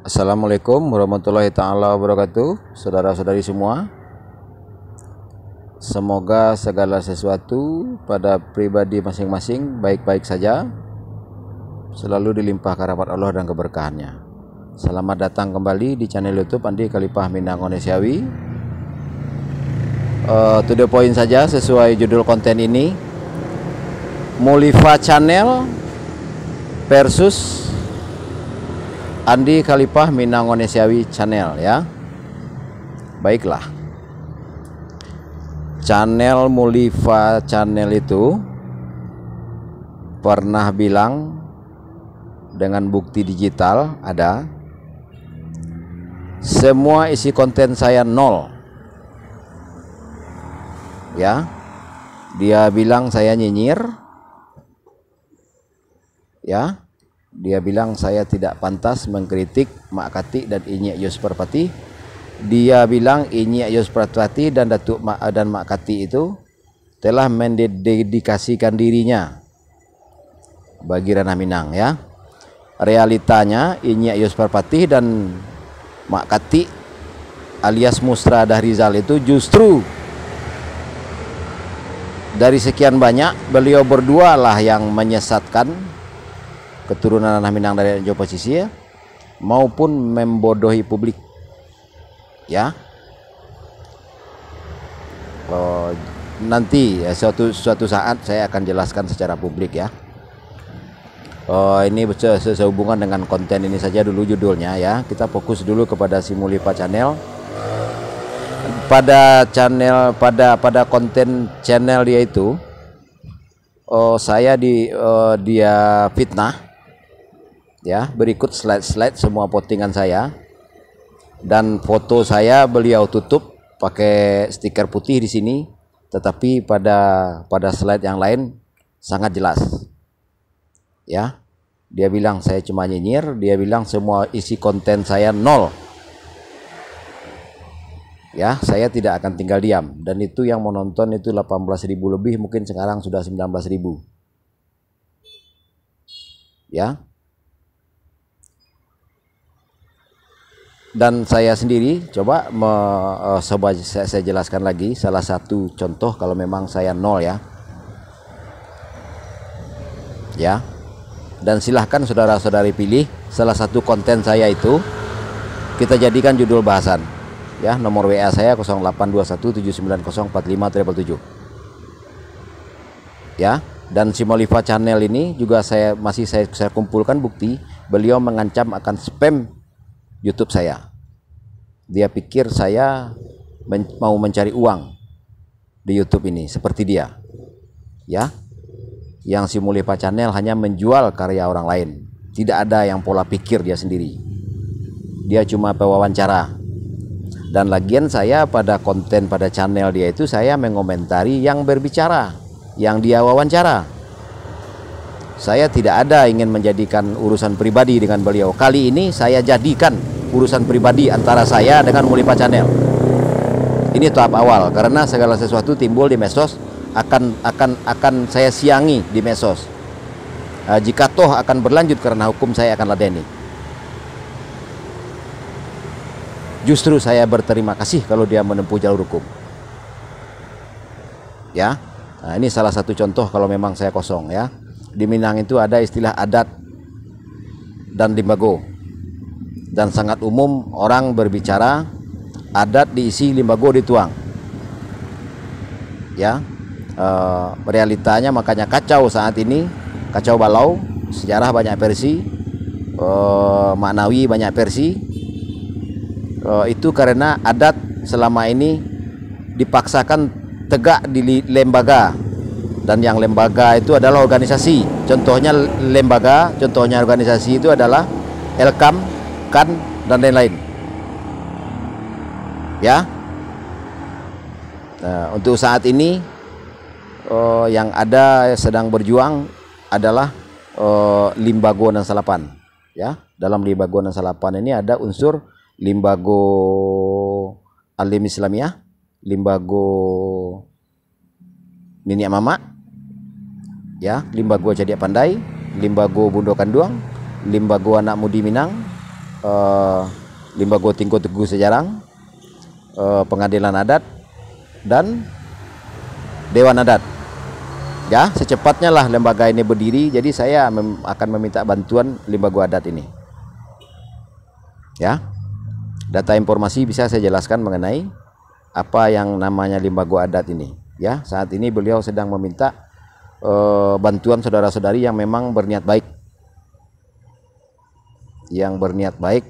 Assalamualaikum warahmatullahi ta'ala wabarakatuh. Saudara-saudari semua, semoga segala sesuatu pada pribadi masing-masing baik-baik saja, selalu dilimpahkan rahmat Allah dan keberkahannya. Selamat datang kembali di channel YouTube Andi Khalifah Minang Onesiawi. To the point saja sesuai judul konten ini, Mulifa Channel versus Andi Khalifah Minang Onesiawi Channel, ya. Baiklah, channel Mulifa Channel itu pernah bilang dengan bukti digital ada, semua isi konten saya nol, ya. Dia bilang saya nyinyir, ya. Dia bilang saya tidak pantas mengkritik Mak Kati dan Inyi Yusperpati. Dia bilang Inyi Yusperpati dan Datuk dan Mak Kati itu telah mendedikasikan dirinya bagi ranah Minang, ya. Realitanya Inyi Yusperpati dan Mak Kati alias Musra Dahrizal itu justru dari sekian banyak beliau berdua lah yang menyesatkan keturunan ranah Minang dari oposisi, ya, maupun membodohi publik, ya. Nanti ya, suatu saat saya akan jelaskan secara publik, ya. Ini sehubungan dengan konten ini saja dulu judulnya, ya. Kita fokus dulu kepada si Mulifa Channel. Pada konten channel dia itu, dia fitnah, ya. Berikut slide semua postingan saya dan foto saya beliau tutup pakai stiker putih di sini, tetapi pada slide yang lain sangat jelas, ya. Dia bilang saya cuma nyinyir, dia bilang semua isi konten saya nol, ya. Saya tidak akan tinggal diam, dan itu yang menonton itu 18.000 lebih, mungkin sekarang sudah 19.000, ya. Dan saya sendiri coba saya jelaskan lagi salah satu contoh kalau memang saya nol, ya. Ya. Dan silahkan saudara-saudari pilih salah satu konten saya itu, kita jadikan judul bahasan, ya. Nomor WA saya 082179045777, ya. Dan si Mulifa Channel ini juga saya kumpulkan bukti beliau mengancam akan spam YouTube saya. Dia pikir saya mau mencari uang di YouTube ini seperti dia, ya. Yang si Mulifa Channel hanya menjual karya orang lain, tidak ada yang pola pikir dia sendiri. Dia cuma pewawancara. Dan lagian saya pada konten pada channel dia itu saya mengomentari yang berbicara, yang dia wawancara. Saya tidak ada ingin menjadikan urusan pribadi dengan beliau. Kali ini saya jadikan urusan pribadi antara saya dengan Mulifa Channel. Ini tahap awal, karena segala sesuatu timbul di medsos akan saya siangi di medsos. Jika toh akan berlanjut karena hukum, saya akan ladeni. Justru saya berterima kasih kalau dia menempuh jalur hukum, ya. Nah, ini salah satu contoh kalau memang saya kosong, ya. Di Minang itu ada istilah adat dan limbago, dan sangat umum orang berbicara adat diisi, limbago dituang, ya. Realitanya makanya kacau saat ini, kacau balau, sejarah banyak versi, maknawi banyak versi. Itu karena adat selama ini dipaksakan tegak di lembaga, dan yang lembaga itu adalah organisasi. Contohnya lembaga, contohnya organisasi itu adalah Elkam, KAN, dan lain-lain, ya. Nah, untuk saat ini yang ada sedang berjuang adalah limbago dan salapan, ya. Dalam limbago dan salapan ini ada unsur limbago alim Islamiyah, limbago Nini Mama, ya, limbago Cadia Pandai, limbago Bundo Kanduang, limbago Anak Mudi Minang, Limbago Tingko Teguh Sejarang, Pengadilan Adat, dan Dewan Adat. Ya, secepatnya lah lembaga ini berdiri. Jadi saya akan meminta bantuan Limbago Adat ini. Ya, data informasi bisa saya jelaskan mengenai apa yang namanya Limbago Adat ini. Ya, saat ini beliau sedang meminta bantuan saudara-saudari yang memang berniat baik,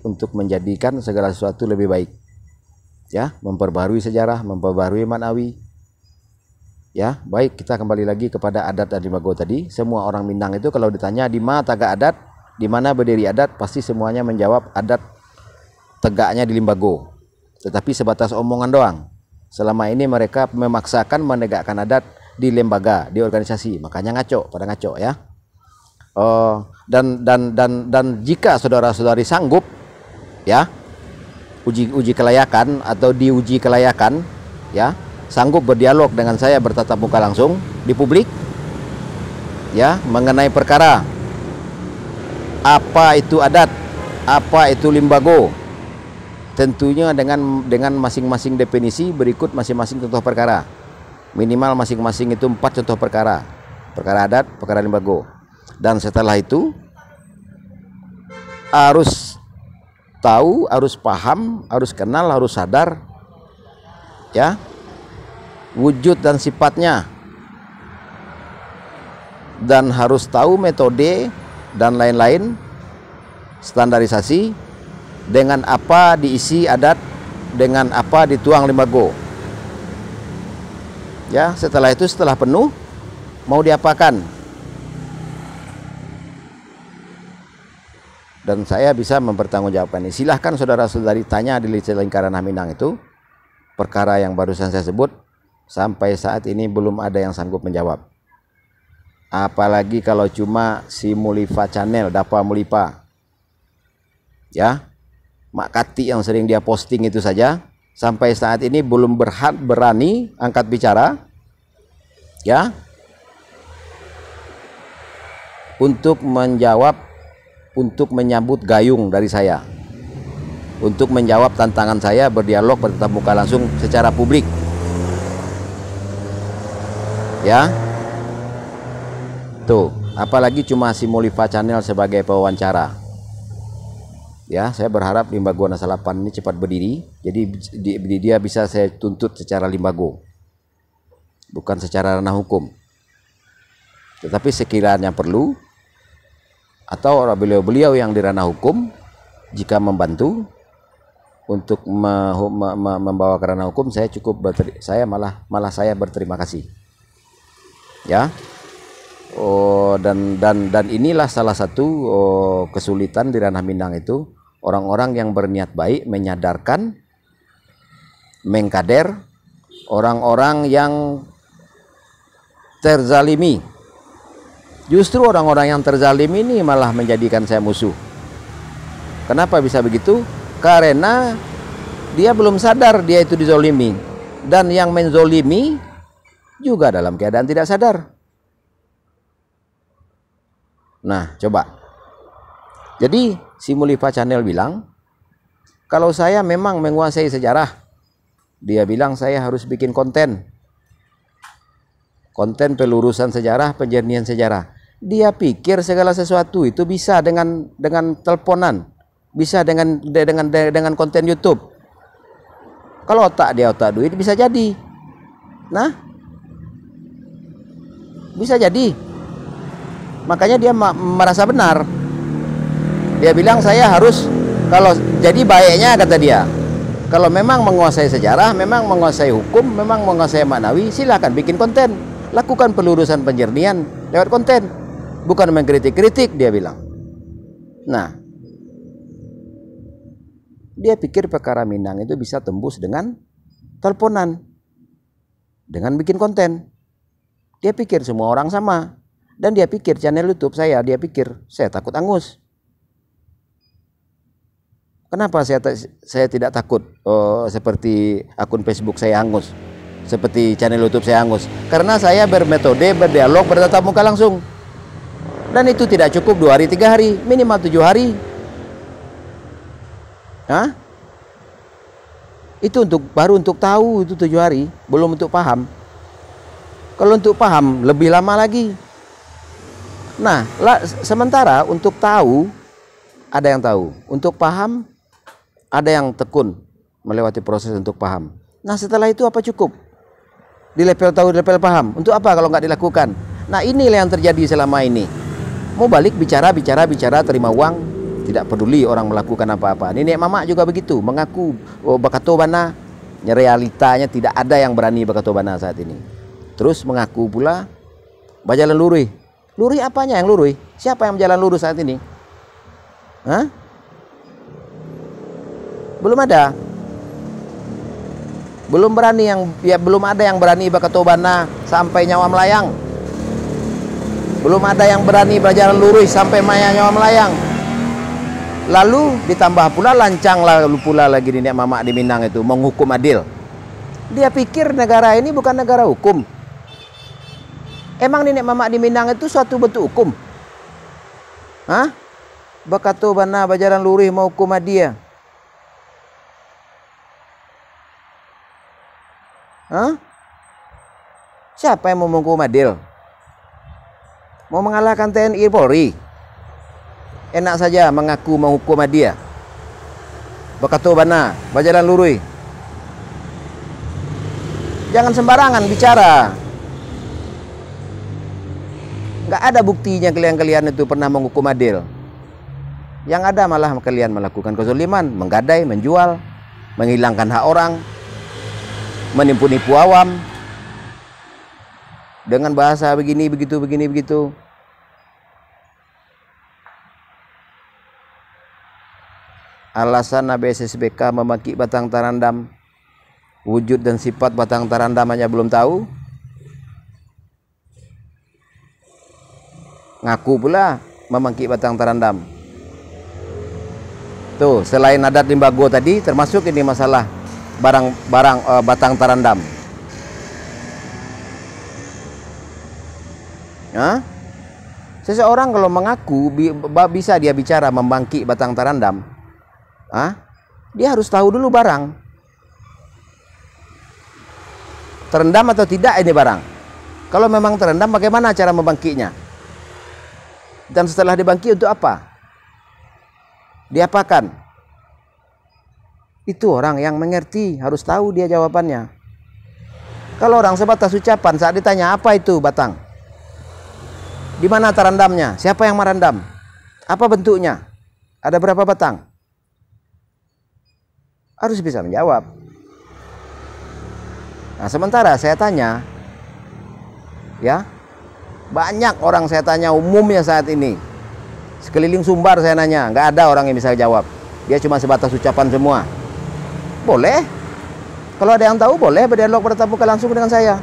untuk menjadikan segala sesuatu lebih baik. Ya, memperbarui sejarah, memperbarui maknawi. Ya, baik, kita kembali lagi kepada adat dan Limbago tadi. Semua orang Minang itu kalau ditanya di mana tagak adat, di mana berdiri adat, pasti semuanya menjawab adat tegaknya di Limbago. Tetapi sebatas omongan doang. Selama ini mereka memaksakan menegakkan adat di lembaga, di organisasi. Makanya pada ngaco ya. Dan jika saudara-saudari sanggup ya uji kelayakan atau diuji kelayakan ya, sanggup berdialog dengan saya bertatap muka langsung di publik ya mengenai perkara apa itu adat, apa itu Limbago, tentunya dengan masing-masing definisi berikut masing-masing contoh perkara, minimal masing-masing itu 4 contoh perkara adat, perkara Limbago. Dan setelah itu harus tahu, harus paham, harus kenal, harus sadar ya wujud dan sifatnya, dan harus tahu metode dan lain-lain, standarisasi, dengan apa diisi adat, dengan apa dituang Limbago. Ya, setelah itu, setelah penuh, mau diapakan? Dan saya bisa mempertanggungjawabkan ini. Silahkan saudara-saudari tanya di lingkaran Minang itu, perkara yang barusan saya sebut, sampai saat ini belum ada yang sanggup menjawab. Apalagi kalau cuma si Mulifa Channel, Dapa Mulipa. Ya, Mak Kati yang sering dia posting itu saja, sampai saat ini belum berani angkat bicara. Ya, untuk menjawab, untuk menyambut gayung dari saya, untuk menjawab tantangan saya berdialog bertatap muka langsung secara publik. Ya, tuh, apalagi cuma si Mulifa Channel sebagai pewawancara. Ya, saya berharap Limbago Nasalapan ini cepat berdiri. Jadi dia bisa saya tuntut secara Limbago, bukan secara ranah hukum. Tetapi sekiranya perlu, atau beliau yang di ranah hukum jika membantu untuk membawa ke ranah hukum, saya saya berterima kasih. Ya. Dan inilah salah satu kesulitan di ranah Minang itu, orang-orang yang berniat baik menyadarkan, mengkader orang-orang yang terzalimi. Justru orang-orang yang terzalimi ini malah menjadikan saya musuh. Kenapa bisa begitu? Karena dia belum sadar dia itu dizolimi, dan yang menzolimi juga dalam keadaan tidak sadar. Nah, coba. Jadi si Mulifa Channel bilang, kalau saya memang menguasai sejarah, dia bilang saya harus bikin konten pelurusan sejarah, penjernihan sejarah. Dia pikir segala sesuatu itu bisa dengan teleponan, bisa dengan konten YouTube. Kalau otak duit bisa jadi. Nah, bisa jadi. Makanya dia merasa benar. Dia bilang saya harus, kalau jadi baiknya kata dia, kalau memang menguasai sejarah, memang menguasai hukum, memang menguasai maknawi, silakan bikin konten. Lakukan pelurusan penjernihan lewat konten, bukan mengkritik-kritik, dia bilang. Nah, dia pikir perkara Minang itu bisa tembus dengan teleponan, dengan bikin konten. Dia pikir semua orang sama, dan dia pikir channel YouTube saya, dia pikir saya takut angus. Kenapa saya tidak takut seperti akun Facebook saya angus, seperti channel YouTube saya angus? Karena saya bermetode berdialog bertatap muka langsung, dan itu tidak cukup 2 hari 3 hari, minimal 7 hari. Hah? Itu baru untuk tahu itu 7 hari, belum untuk paham. Kalau untuk paham lebih lama lagi. Nah, sementara untuk tahu ada yang tahu, untuk paham ada yang tekun melewati proses untuk paham. Nah, setelah itu apa cukup? Di level tahu, di level paham. Untuk apa kalau nggak dilakukan? Nah, inilah yang terjadi selama ini. Mau balik bicara, terima uang, tidak peduli orang melakukan apa-apa. Nenek mama juga begitu, mengaku bakatobana, realitanya tidak ada yang berani bakatobana saat ini. Terus mengaku pula berjalan lurus. Lurus apanya yang lurus? Siapa yang berjalan lurus saat ini? Hah? Belum ada. Belum ada yang berani bakatobana sampai nyawa melayang. Belum ada yang berani berjalan lurus sampai nyawa melayang. Lalu ditambah pula lancang lalu pula lagi nenek mama di Minang itu menghukum adil. Dia pikir negara ini bukan negara hukum. Emang nenek mama di Minang itu suatu bentuk hukum? Hah? Bakatobana berjalan lurus mau hukum dia. Hah? Siapa yang mau menghukum adil? Mau mengalahkan TNI Polri? Enak saja mengaku menghukum dia. Bakatobana berjalan lurus. Jangan sembarangan bicara. Nggak ada buktinya kalian itu pernah menghukum adil. Yang ada malah kalian melakukan kezaliman, menggadai, menjual, menghilangkan hak orang, menipu-nipu awam dengan bahasa begini begitu. Alasan ABSSBK memaki Batang Tarandam, wujud dan sifat Batang Tarandam hanya belum tahu. Ngaku pula memaki Batang Tarandam. Tuh, selain adat Limbago tadi, termasuk ini masalah barang Batang Tarandam. Hah? Seseorang kalau mengaku bisa dia bicara membangkit Batang Tarandam, dia harus tahu dulu barang terendam atau tidak ini barang. Kalau memang terendam, bagaimana cara membangkitnya? Dan setelah dibangkit untuk apa? Diapakan? Itu orang yang mengerti, harus tahu dia jawabannya. Kalau orang sebatas ucapan saat ditanya apa itu batang, di mana terendamnya, siapa yang merendam, apa bentuknya, ada berapa batang, harus bisa menjawab. Nah, sementara saya tanya, ya, banyak orang saya tanya umumnya saat ini, sekeliling Sumbar saya nanya, nggak ada orang yang bisa jawab. Dia cuma sebatas ucapan semua. Boleh, kalau ada yang tahu boleh berdialog bertatap muka langsung dengan saya.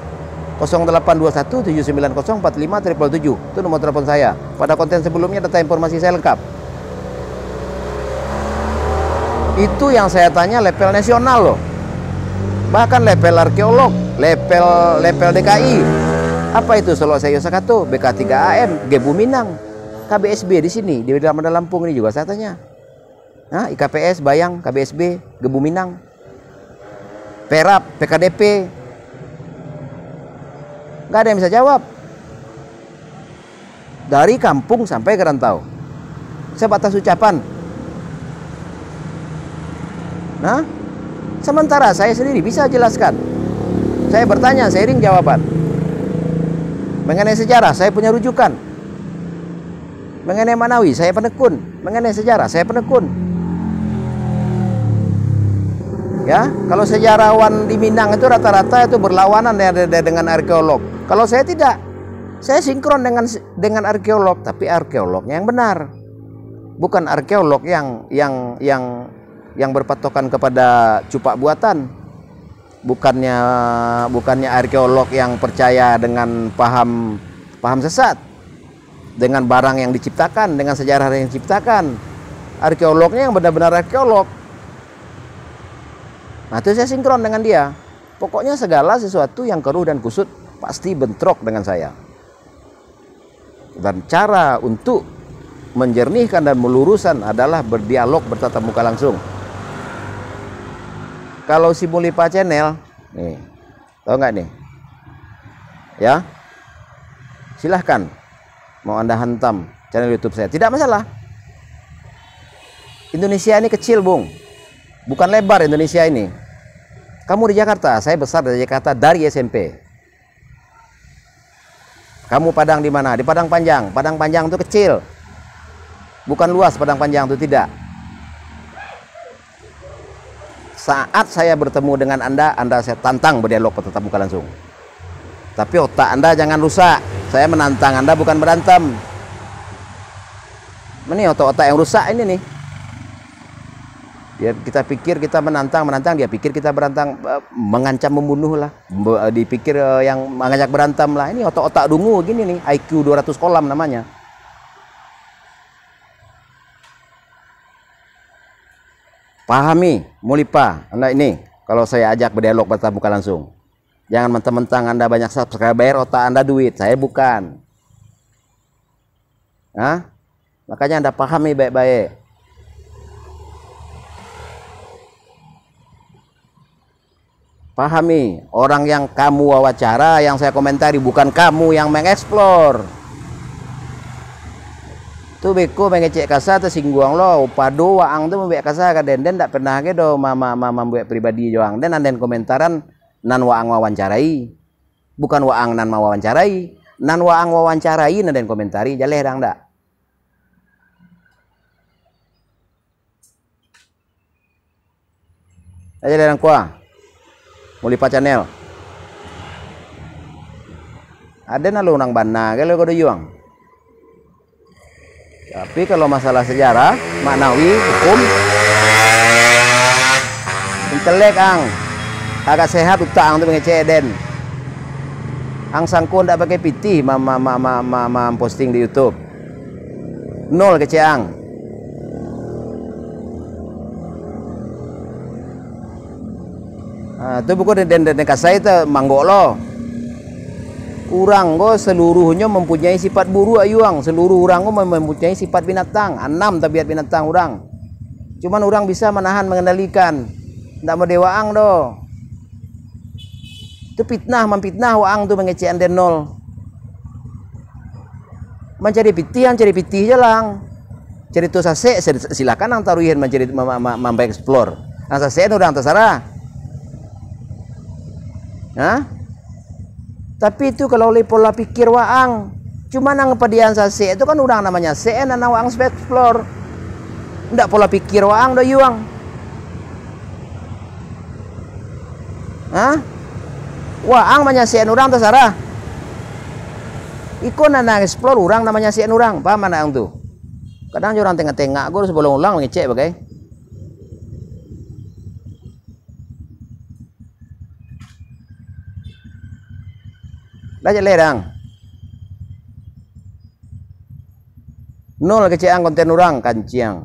0821 790 45 777 itu nomor telepon saya. Pada konten sebelumnya data informasi saya lengkap. Itu yang saya tanya level nasional loh. Bahkan level arkeolog, level DKI. Apa itu Solo Sayo Sakato, BK3AM, Gebu Minang, KBSB di sini di dalam Lampung ini juga saya tanya. Nah, IKPS Bayang, KBSB, Gebu Minang, Perap, PKDP. Nggak ada yang bisa jawab. Dari kampung sampai ke rantau. Sebatas ucapan. Nah, sementara saya sendiri bisa jelaskan. Saya bertanya, seiring jawaban. Mengenai sejarah, saya punya rujukan. Mengenai Manawi, saya penekun. Mengenai sejarah, saya penekun. Ya, kalau sejarawan di Minang itu rata-rata itu berlawanan dengan arkeolog. Kalau saya tidak, saya sinkron dengan arkeolog, tapi arkeolognya yang benar, bukan arkeolog yang berpatokan kepada cupak buatan, bukannya arkeolog yang percaya dengan paham sesat, dengan barang yang diciptakan, dengan sejarah yang diciptakan. Arkeolognya yang benar-benar arkeolog. Nah, itu saya sinkron dengan dia. Pokoknya segala sesuatu yang keruh dan kusut pasti bentrok dengan saya. Dan cara untuk menjernihkan dan meluruskan adalah berdialog bertatap muka langsung. kalau si Mulipa Channel, nih, tahu nggak nih? Ya, silahkan mau Anda hantam channel YouTube saya, tidak masalah. Indonesia ini kecil, Bung, bukan lebar Indonesia ini. Kamu di Jakarta, saya besar dari Jakarta dari SMP. Kamu Padang di mana? Di Padang Panjang. Padang Panjang itu kecil, bukan luas. Padang Panjang itu tidak. Saat saya bertemu dengan Anda saya tantang berdialog tatap muka langsung. Tapi otak Anda jangan rusak. Saya menantang Anda, bukan berantem. Ini otak-otak yang rusak ini nih. Ya, kita pikir kita menantang, dia pikir kita berantang, mengancam membunuh lah. Dipikir yang mengajak berantem lah. Ini otak-otak dungu gini nih, IQ 200 kolam namanya. Pahami, Mulipa, Anda ini kalau saya ajak berdialog tatap muka langsung. Jangan mentang-mentang Anda banyak subscriber, otak Anda duit, saya bukan. Hah? Makanya Anda pahami baik-baik. Pahami, orang yang kamu wawancara, yang saya komentari, bukan kamu yang mengeksplor. Tu beko mengecek kasa tersinggung lo, pado waang tu membek kasa ka den tak pernah ke do mama membuat pribadi joang den anden komentaran nan waang wawancarai. Bukan waang nan wawancarai, nan waang wawancarai nan den komentari jaleh dang dak. Aja derang kuah. Mulipa Channel. Ada na lo nang bana ke lo kodo juang. Tapi kalau masalah sejarah, maknawi, hukum, intelek ang agak sehat utang tu mengecek den. Ang sangkun tak pakai piti posting di YouTube. Nol kecek ang. Tu buku den kasai tu manggok lo. Urang go seluruhnya mempunyai sifat buruk ayuang. Seluruh orang go mempunyai sifat binatang. 6 tabiat binatang orang. Cuman orang bisa menahan, mengendalikan. Tidak mau dewaang do. Itu fitnah, memfitnah waang tu mengecek anden nol. Mencari pitih, yang cari pitih jalang. Cari tu sase, silakan ang taruhin mencari mambai explore. Ang sase orang terserah. Hah? Tapi itu kalau oleh pola pikir waang, cuma nang padian sase itu kan orang namanya se na waang explore. Ndak pola pikir waang do yuang. Hah? Waang namanya se orang terserah. Iko na explore orang namanya se orang, paham mana ang tu? Kadang orang tengah-tengah gua sebelum ulang ngecek bagai. Lajak lerang. Nol keceang konten orang kanciang.